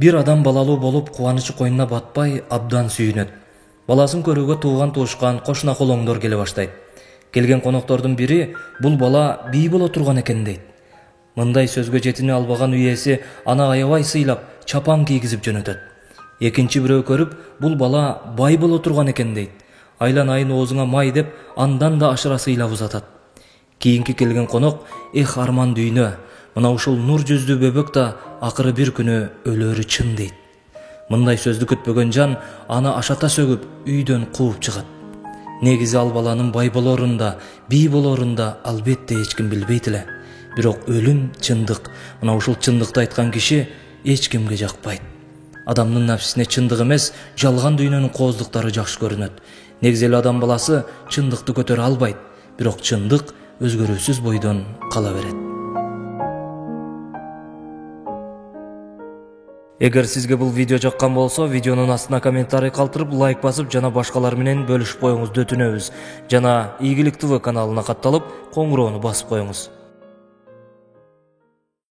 Bir адам балалуу болуп кубанычы койнуна батпай абдан сүйүнөт. Баласын көрүүгө тууган туушкан кошуна колоңдор келе баштайт. Келген коноктордун бири бул бала бий боло турган экен дейт. Мындай сөзгө жетине албаган үйеси аны аябай сыйлап, чапан кийгизип жөнөтөт. Экинчи бирөө көрүп, бул бала бай боло турган экен дейт. Айлан айын оозуңа май деп, андан да ашыра сыйлап узатат. Кийинки келген конок, "Эх арман дүйнө, мына ушул нур жүздүү бөбөк да акыры бир күнү өлөрү чын" дейт. Мындай сөздү күтпөгөн жан аны ашата сөгүп, үйдөн кууп чыгат. Негизи ал баланын бай болорун да, бий болорун да албетте эч ким билбейт эле. Бирок өлүм чындык. Мына ушул чындыкты айткан киши эч кимге жакпайт. Адамдын нафсисине чындык эмес, жалган дүйнөнүн кооздуктары жакшы көрүнөт. Негизи эле адам баласы чындыкты көтөрө албайт, бирок чындык өзгөрүүсүз бойдон кала берет. Эгер сизге бул видео жаккан болсо, видеонун астына комментарий калтырып, лайк басып, жана башкалар менен бөлүшүп коюңузду өтүнөбүз. Жана Ийгилик ТВ каналына катталып, коңгуроону басып коюңуз.